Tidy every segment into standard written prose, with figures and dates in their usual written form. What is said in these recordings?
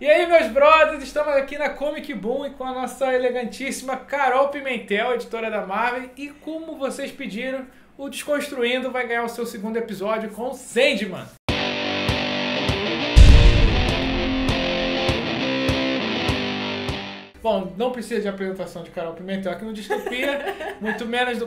E aí, meus brothers, estamos aqui na Comic Boom e com a nossa elegantíssima Carol Pimentel, editora da Marvel. E como vocês pediram, o Desconstruindo vai ganhar o seu segundo episódio com Sandman. Bom, não precisa de apresentação de Carol Pimentel aqui no Distopia, muito menos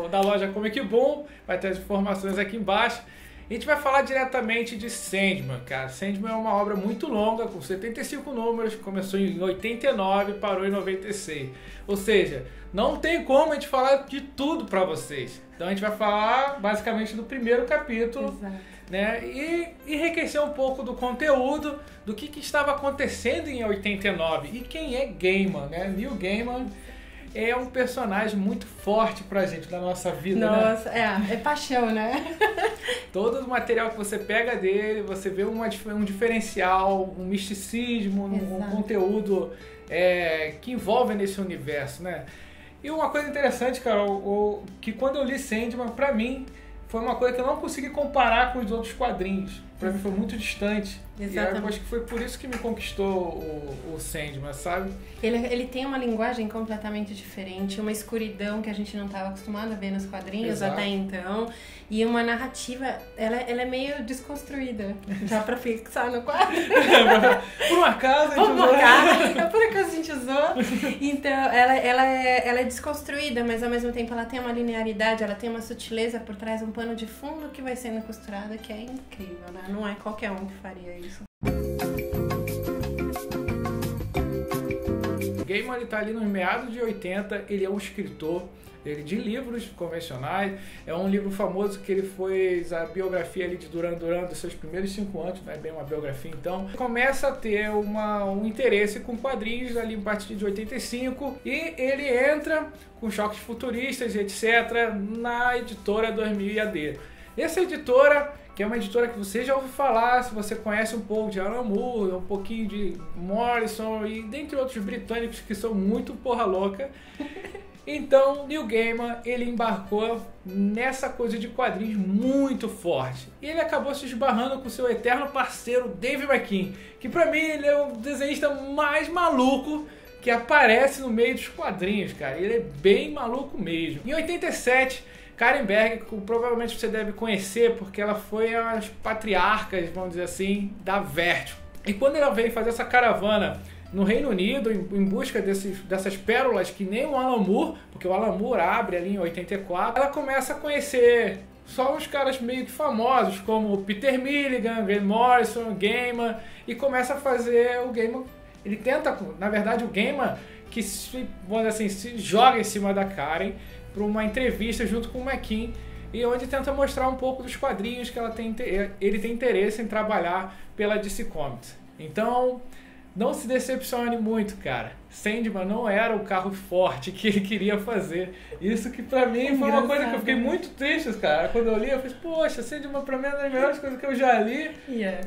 da loja Comic Boom, vai ter as informações aqui embaixo. A gente vai falar diretamente de Sandman, cara. Sandman é uma obra muito longa, com 75 números, começou em 89 e parou em 96. Ou seja, não tem como a gente falar de tudo pra vocês. Então a gente vai falar basicamente do primeiro capítulo. Exato. Né? E enriquecer um pouco do conteúdo, do que estava acontecendo em 89 e quem é Gaiman, né? Neil Gaiman é um personagem muito forte pra gente, da nossa vida. Nossa, né? É paixão, né? Todo o material que você pega dele, você vê um diferencial, um misticismo, um conteúdo que envolve nesse universo, né? E uma coisa interessante, Carol, que quando eu li Sandman, pra mim, foi uma coisa que eu não consegui comparar com os outros quadrinhos. Pra mim foi muito distante. Exatamente. E eu acho que foi por isso que me conquistou o Sandman, sabe? Ele tem uma linguagem completamente diferente, uma escuridão que a gente não estava acostumado a ver nos quadrinhos. Exato. Até então. E uma narrativa, ela é meio desconstruída. Já pra fixar no quadro. Por um acaso a gente usou. Por acaso a gente usou. Então, ela é desconstruída, mas ao mesmo tempo ela tem uma linearidade, ela tem uma sutileza por trás, um pano de fundo que vai sendo costurado, que é incrível, né? Não é qualquer um que faria isso. Gaiman está ali nos meados de 80, ele é um escritor de livros convencionais, é um livro famoso que ele fez a biografia ali de Duran Duran dos seus primeiros 5 anos, não é bem uma biografia então, começa a ter um interesse com quadrinhos ali a partir de 85 e ele entra com choques futuristas e etc na editora 2000 AD. Essa editora, que é uma editora que você já ouviu falar, se você conhece um pouco de Alan Moore, um pouquinho de Morrison e dentre outros britânicos que são muito porra louca. Então, Neil Gaiman, ele embarcou nessa coisa de quadrinhos muito forte. E ele acabou se esbarrando com seu eterno parceiro Dave McKean, que pra mim ele é o desenhista mais maluco que aparece no meio dos quadrinhos, cara. Ele é bem maluco mesmo. Em 87... Karen Berg, que provavelmente você deve conhecer, porque ela foi as patriarcas, vamos dizer assim, da Vertigo. E quando ela veio fazer essa caravana no Reino Unido, em busca dessas pérolas que nem o Alan Moore, porque o Alan Moore abre ali em 84, ela começa a conhecer só uns caras meio que famosos, como Peter Milligan, Grant Morrison, Gaiman, e começa a fazer o Gaiman. Ele tenta, na verdade, o Gaiman que se joga em cima da Karen para uma entrevista junto com o McKean e onde tenta mostrar um pouco dos quadrinhos que ele tem interesse em trabalhar pela DC Comics. Então, não se decepcione muito, cara. Sandman não era o carro forte que ele queria fazer. Isso que pra mim foi uma coisa que eu fiquei muito triste, cara. Quando eu li, eu falei, poxa, Sandman pra mim é uma das melhores coisas que eu já li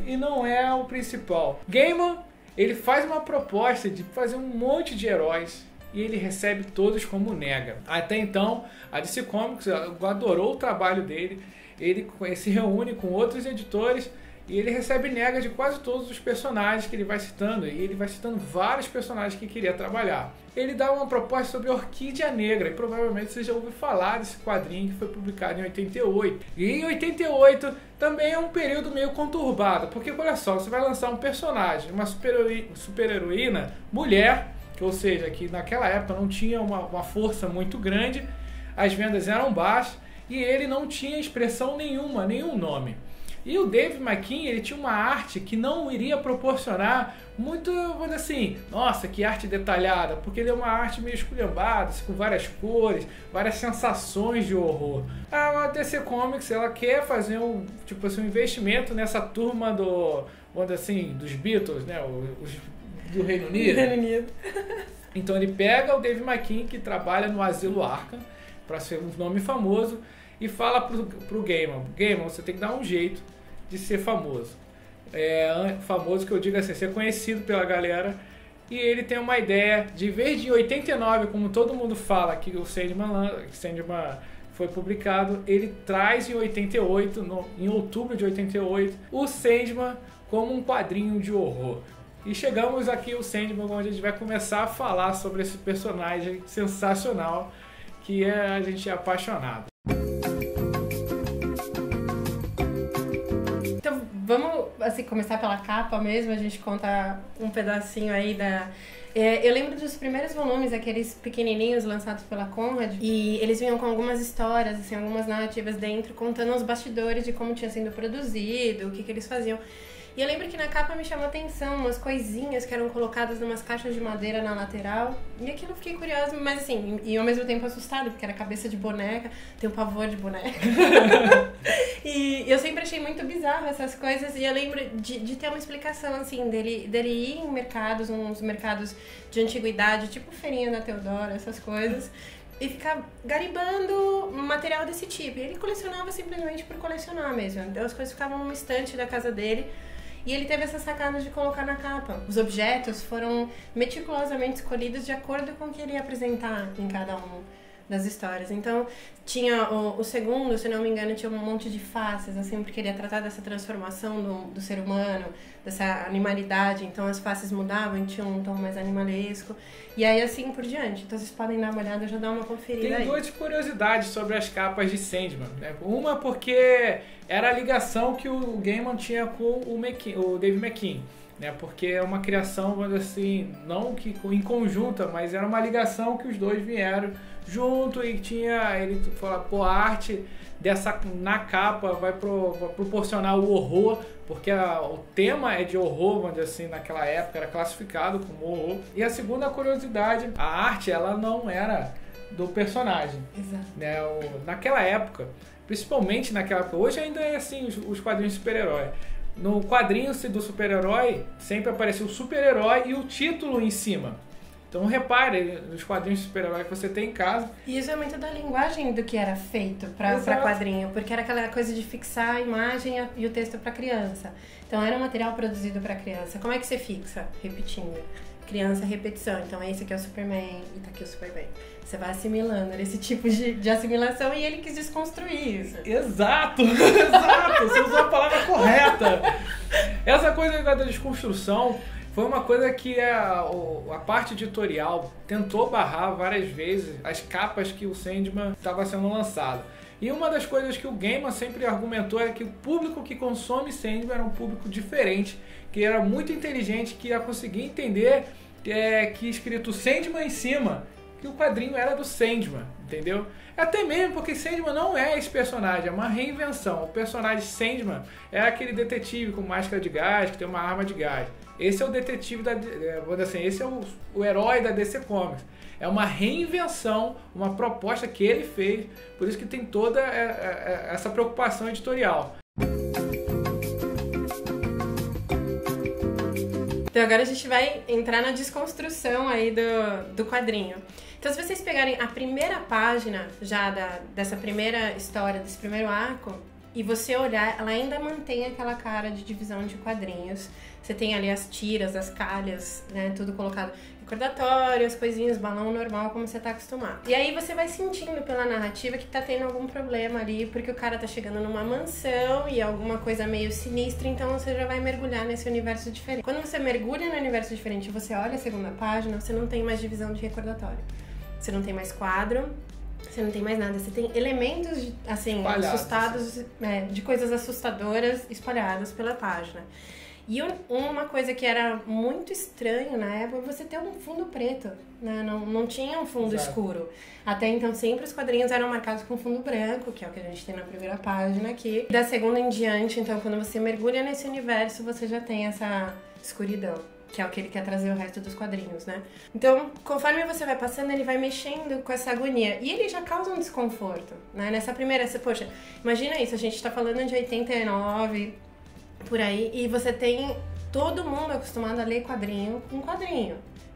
e não é o principal. Gaiman, ele faz uma proposta de fazer um monte de heróis e ele recebe todos como nega. Até então, a DC Comics adorou o trabalho dele, ele se reúne com outros editores e ele recebe nega de quase todos os personagens que ele vai citando, e ele vai citando vários personagens que queria trabalhar. Ele dá uma proposta sobre Orquídea Negra, e provavelmente você já ouviu falar desse quadrinho que foi publicado em 88. E em 88 também é um período meio conturbado, porque olha só, você vai lançar um personagem, uma super-heroína, mulher, ou seja, que naquela época não tinha uma força muito grande, as vendas eram baixas e ele não tinha expressão nenhuma, nenhum nome. E o Dave McKean, ele tinha uma arte que não iria proporcionar muito, vamos dizer assim, nossa, que arte detalhada, porque ele é uma arte meio esculhambada, com várias cores, várias sensações de horror. A DC Comics, ela quer fazer um investimento nessa turma vamos dizer assim, dos Beatles, né, do Reino Unido. Então ele pega o Dave McKean, que trabalha no Asilo Arkham, para ser um nome famoso, e fala pro Gaiman, você tem que dar um jeito de ser famoso. Famoso que eu digo assim, ser conhecido pela galera. E ele tem uma ideia de, em vez de 89, como todo mundo fala que o Sandman foi publicado, ele traz em 88, em outubro de 88, o Sandman como um quadrinho de horror. E chegamos aqui ao Sandman, onde a gente vai começar a falar sobre esse personagem sensacional que a gente é apaixonado. Então vamos assim, começar pela capa mesmo, a gente conta um pedacinho aí da... Eu lembro dos primeiros volumes, aqueles pequenininhos lançados pela Conrad, e eles vinham com algumas histórias, assim, algumas narrativas dentro, contando os bastidores de como tinha sido produzido, o que eles faziam. E eu lembro que na capa me chamou a atenção umas coisinhas que eram colocadas em umas caixas de madeira na lateral. E aquilo eu fiquei curiosa, mas assim, e ao mesmo tempo assustada, porque era cabeça de boneca, tenho pavor de boneca. E eu sempre achei muito bizarro essas coisas, e eu lembro de ter uma explicação, assim, dele ir em mercados, uns mercados de antiguidade, tipo Feirinha da Teodora, essas coisas, e ficar garimbando material desse tipo. E ele colecionava simplesmente por colecionar mesmo. Então as coisas ficavam numa estante da casa dele. E ele teve essa sacada de colocar na capa. Os objetos foram meticulosamente escolhidos de acordo com o que ele ia apresentar em cada um das histórias. Então, tinha o segundo, se não me engano, tinha um monte de faces, assim, porque ele ia tratar dessa transformação do ser humano, dessa animalidade. Então, as faces mudavam e tinham um tom mais animalesco. E aí, assim por diante. Então, vocês podem dar uma olhada, já dar uma conferida aí. Tem duas curiosidades sobre as capas de Sandman, né? Uma porque era a ligação que o Gaiman tinha com o Dave McKean, né? Porque é uma criação, vamos dizer assim, não que em conjunta, mas era uma ligação que os dois vieram junto e tinha, ele fala, pô, a arte dessa na capa vai proporcionar o horror, porque o tema é de horror, vamos dizer assim, naquela época era classificado como horror. E a segunda curiosidade, a arte ela não era do personagem. Exato. Né? Naquela época, principalmente naquela época, hoje ainda é assim os quadrinhos de super-herói. No quadrinho do super-herói sempre apareceu o super-herói e o título em cima. Então repare nos quadrinhos de super-herói que você tem em casa. E isso é muito da linguagem do que era feito para quadrinho, porque era aquela coisa de fixar a imagem e o texto para criança. Então era um material produzido para criança. Como é que você fixa? Repetindo. Criança, repetição. Então esse aqui é o Superman e tá aqui o Superman. Você vai assimilando, era esse tipo de assimilação e ele quis desconstruir isso. Exato, exato, você usou a palavra correta. Essa coisa da desconstrução foi uma coisa que a parte editorial tentou barrar várias vezes as capas que o Sandman estava sendo lançado. E uma das coisas que o Gaiman sempre argumentou é que o público que consome Sandman era um público diferente, que era muito inteligente, que ia conseguir entender que escrito Sandman em cima, que o quadrinho era do Sandman, entendeu? Até mesmo porque Sandman não é esse personagem, é uma reinvenção. O personagem Sandman é aquele detetive com máscara de gás, que tem uma arma de gás. Esse é o detetive vou dizer assim, esse é o herói da DC Comics. É uma reinvenção, uma proposta que ele fez, por isso que tem toda essa preocupação editorial. Então agora a gente vai entrar na desconstrução aí do quadrinho. Então se vocês pegarem a primeira página já dessa primeira história, desse primeiro arco, e você olhar, ela ainda mantém aquela cara de divisão de quadrinhos. Você tem ali as tiras, as calhas, né, tudo colocado recordatório, as coisinhas, balão normal, como você tá acostumado. E aí você vai sentindo pela narrativa que tá tendo algum problema ali, porque o cara tá chegando numa mansão e alguma coisa meio sinistra, então você já vai mergulhar nesse universo diferente. Quando você mergulha no universo diferente e você olha a segunda página, você não tem mais divisão de recordatório. Você não tem mais quadro, você não tem mais nada. Você tem elementos, assim, assustados, de coisas assustadoras espalhadas pela página. E uma coisa que era muito estranho na época, você ter um fundo preto, né? Não tinha um fundo escuro. Até então, sempre os quadrinhos eram marcados com fundo branco, que é o que a gente tem na primeira página aqui. Da segunda em diante, então, quando você mergulha nesse universo, você já tem essa escuridão, que é o que ele quer trazer o resto dos quadrinhos, né? Então, conforme você vai passando, ele vai mexendo com essa agonia. E ele já causa um desconforto, né? Nessa primeira, poxa, imagina isso, a gente tá falando de 89... por aí, e você tem todo mundo acostumado a ler quadrinho,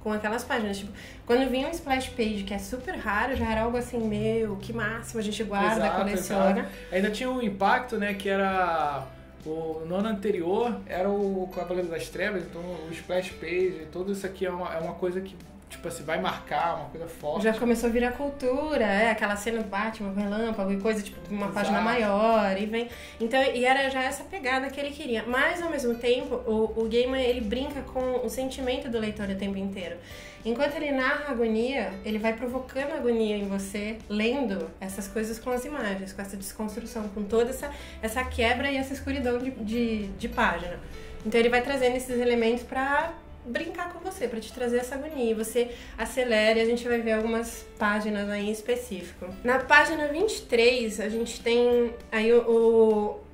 com aquelas páginas, tipo, quando vinha um splash page, que é super raro, já era algo assim, meu, que máximo, a gente guarda, coleciona. Exato. Ainda tinha um impacto, né, que era, no ano anterior, era o Cavaleiro das Trevas, então o splash page, tudo isso aqui é uma coisa que tipo assim, vai marcar uma coisa forte. Já começou a virar cultura, aquela cena do Batman com relâmpago e coisa, tipo, uma Exato. página maior, e vem... Então, e era já essa pegada que ele queria. Mas, ao mesmo tempo, o Gaiman, ele brinca com o sentimento do leitor o tempo inteiro. Enquanto ele narra a agonia, ele vai provocando agonia em você, lendo essas coisas com as imagens, com essa desconstrução, com toda essa quebra e essa escuridão de página. Então ele vai trazendo esses elementos pra brincar com você, pra te trazer essa agonia. E você acelera e a gente vai ver algumas páginas aí em específico. Na página 23, a gente tem aí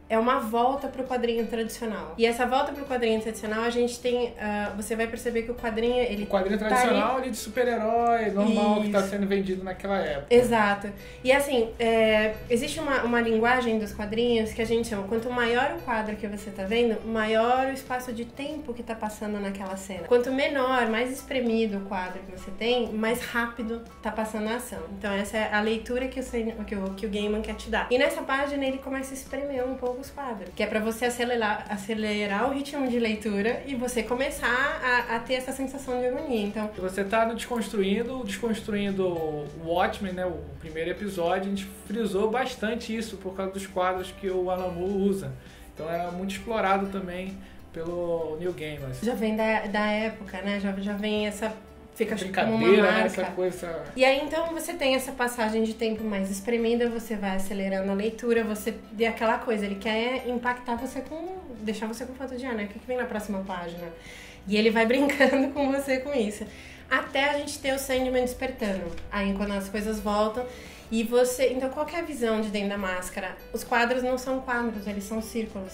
é uma volta pro quadrinho tradicional. E essa volta pro quadrinho tradicional, a gente tem... você vai perceber que o quadrinho... O quadrinho tradicional, ele de super-herói, normal, que tá sendo vendido naquela época. Exato. E assim, existe uma linguagem dos quadrinhos que a gente chama, quanto maior o quadro que você tá vendo, maior o espaço de tempo que tá passando naquela cena. Quanto menor, mais espremido o quadro que você tem, mais rápido tá passando a ação. Então essa é a leitura que o Gaiman quer te dar. E nessa página ele começa a espremer um pouco os quadros, que é pra você acelerar o ritmo de leitura e você começar a ter essa sensação de agonia. Então, você tá desconstruindo o Watchmen, né, o primeiro episódio, a gente frisou bastante isso por causa dos quadros que o Alan Moore usa. Então é muito explorado também pelo Neil Gaiman. Já vem da época, né? Já vem essa... Fica como uma brincadeira, marca. né? Essa coisa... E aí, então, você tem essa passagem de tempo mais espremida, você vai acelerando a leitura, você vê aquela coisa, ele quer impactar você deixar você com falta de ar, né? O que vem na próxima página? E ele vai brincando com você com isso. Até a gente ter o Sandman despertando. Aí, quando as coisas voltam, e você... Então, qual que é a visão de dentro da máscara? Os quadros não são quadros, eles são círculos.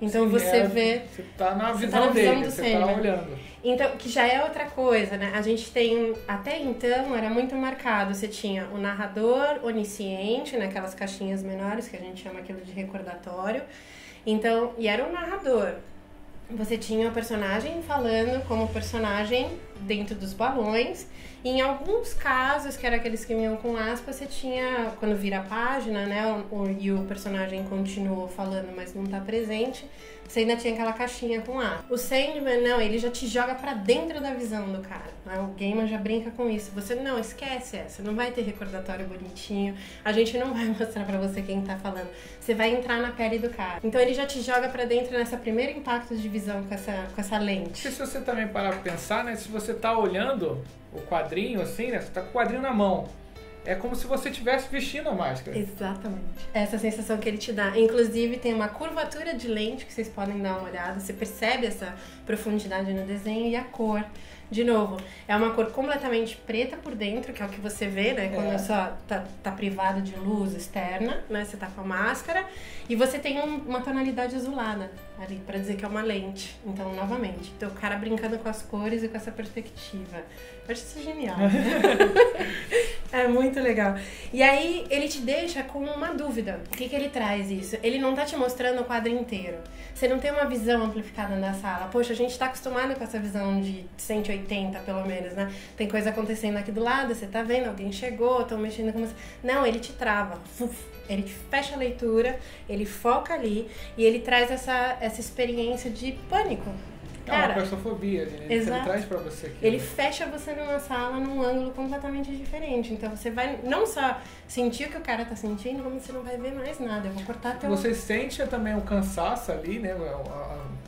Então, sim, você vê... Você tá na visão dele, você tá olhando. Então, que já é outra coisa, né? A gente tem... Até então, era muito marcado. Você tinha o narrador onisciente, naquelas caixinhas menores, que a gente chama aquilo de recordatório. Então, e era o narrador. Você tinha o personagem falando como personagem dentro dos balões. E em alguns casos, que eram aqueles que vinham com aspas, você tinha, quando vira a página, né, e o personagem continuou falando, mas não tá presente, você ainda tinha aquela caixinha com aspas. O Sandman, não, ele já te joga pra dentro da visão do cara, né? O Gaiman já brinca com isso. Você, não, esquece essa, não vai ter recordatório bonitinho, a gente não vai mostrar pra você quem tá falando, você vai entrar na pele do cara. Então ele já te joga pra dentro nessa primeiro impacto de visão com essa lente. E se você também parar pra pensar, né, se você tá olhando o quadrinho assim, né, você tá com o quadrinho na mão, é como se você estivesse vestindo a máscara. Exatamente. Essa sensação que ele te dá. Inclusive, tem uma curvatura de lente que vocês podem dar uma olhada. Você percebe essa profundidade no desenho e a cor. De novo, é uma cor completamente preta por dentro, que é o que você vê, né? Quando só tá privado de luz externa, né? Você tá com a máscara. E você tem uma tonalidade azulada ali, pra dizer que é uma lente. Então, novamente, o cara brincando com as cores e com essa perspectiva. Eu acho isso genial. É muito legal. E aí, ele te deixa com uma dúvida. O que ele traz isso? Ele não tá te mostrando o quadro inteiro. Você não tem uma visão amplificada da sala. Poxa, a gente tá acostumado com essa visão de 180, pelo menos, né? Tem coisa acontecendo aqui do lado, você tá vendo, alguém chegou, estão mexendo com você. Não, ele te trava. Ele te fecha a leitura, ele foca ali e ele traz essa experiência de pânico. Cara, é uma claustrofobia, né? Ele traz pra você aqui. Ele fecha você numa sala num ângulo completamente diferente. Então você vai não só sentir o que o cara tá sentindo, como você não vai ver mais nada. Eu vou cortar até Você sente também o cansaço ali, né?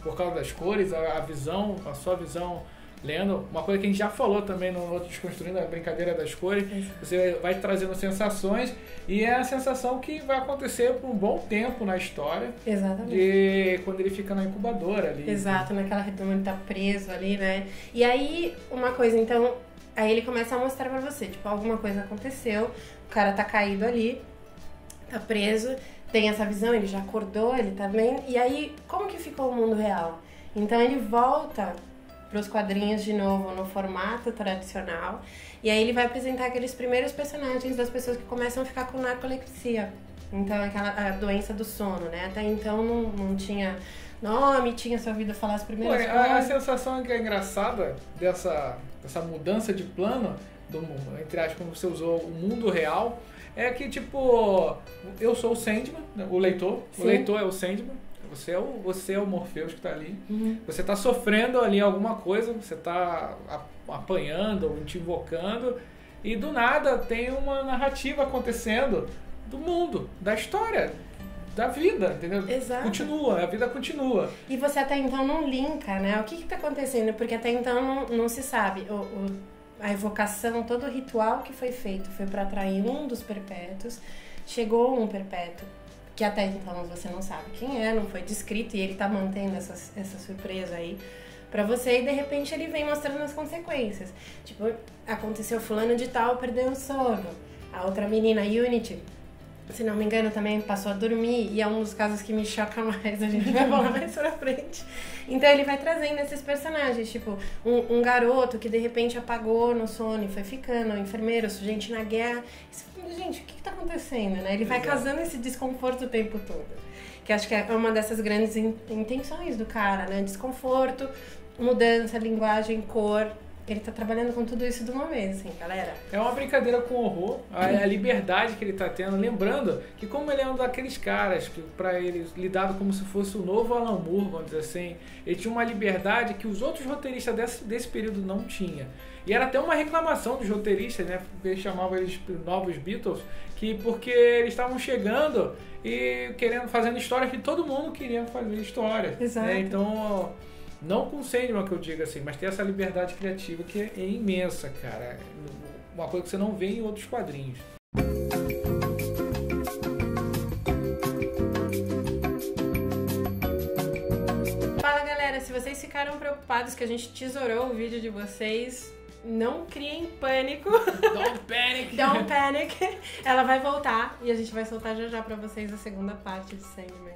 Por causa das cores, a visão, a sua visão lendo. Uma coisa que a gente já falou também no outro Desconstruindo, a brincadeira das cores. Você vai trazendo sensações e é a sensação que vai acontecer por um bom tempo na história. Exatamente. De quando ele fica na incubadora ali. Exato, naquela redoma ele tá preso ali, né? E aí, uma coisa, então, aí ele começa a mostrar pra você, tipo, alguma coisa aconteceu, o cara tá caído ali, tá preso, tem essa visão, ele já acordou, ele tá bem. E aí, como que ficou o mundo real? Então ele volta para os quadrinhos de novo no formato tradicional e aí ele vai apresentar aqueles primeiros personagens das pessoas que começam a ficar com narcolepsia, então a doença do sono, né? Até então não tinha nome, tinha só ouvido falar as primeiras coisas. A sensação que é engraçada dessa mudança de plano do mundo, entre aspas, como você usou o mundo real, é que tipo, eu sou o Sandman, o leitor, Sim. o leitor é o Sandman, Você é o Morpheus que tá ali. Você tá sofrendo ali alguma coisa, você tá apanhando ou te invocando, e do nada tem uma narrativa acontecendo do mundo, da história, da vida, entendeu? Exato. Continua, a vida continua. E você até então não linka, né? O que tá acontecendo? Porque até então não se sabe. A evocação, todo o ritual que foi feito foi para atrair um dos perpétuos. Chegou um perpétuo, que até então você não sabe quem é, não foi descrito, e ele tá mantendo essa surpresa aí pra você, e de repente ele vem mostrando as consequências. Tipo, aconteceu fulano de tal, perdeu o sono. A outra menina, Unity, se não me engano, também passou a dormir, e é um dos casos que me choca mais, a gente vai falar mais pra frente. Então ele vai trazendo esses personagens, tipo, um garoto que de repente apagou no sono e foi ficando, um enfermeiro, gente na guerra. Gente, o que tá acontecendo, né? Ele vai causando esse desconforto o tempo todo. Que acho que é uma dessas grandes intenções do cara, né? Desconforto, mudança, linguagem, cor. Ele tá trabalhando com tudo isso de uma vez, assim, galera. É uma brincadeira com horror, a liberdade que ele tá tendo. Lembrando que como ele é um daqueles caras que pra ele lidado como se fosse o novo Alan Moore, vamos dizer assim, ele tinha uma liberdade que os outros roteiristas desse período não tinham. E era até uma reclamação dos roteiristas, né? Porque eles chamavam eles novos Beatles, porque eles estavam chegando e fazendo histórias que todo mundo queria fazer histórias. Exato. Né? Então, não com Sandman que eu digo assim, mas ter essa liberdade criativa que é imensa, cara. Uma coisa que você não vê em outros quadrinhos. Fala, galera, se vocês ficaram preocupados que a gente tesourou o vídeo de vocês, não criem pânico. Don't panic! Don't panic. Ela vai voltar e a gente vai soltar já já pra vocês a segunda parte de Sandman.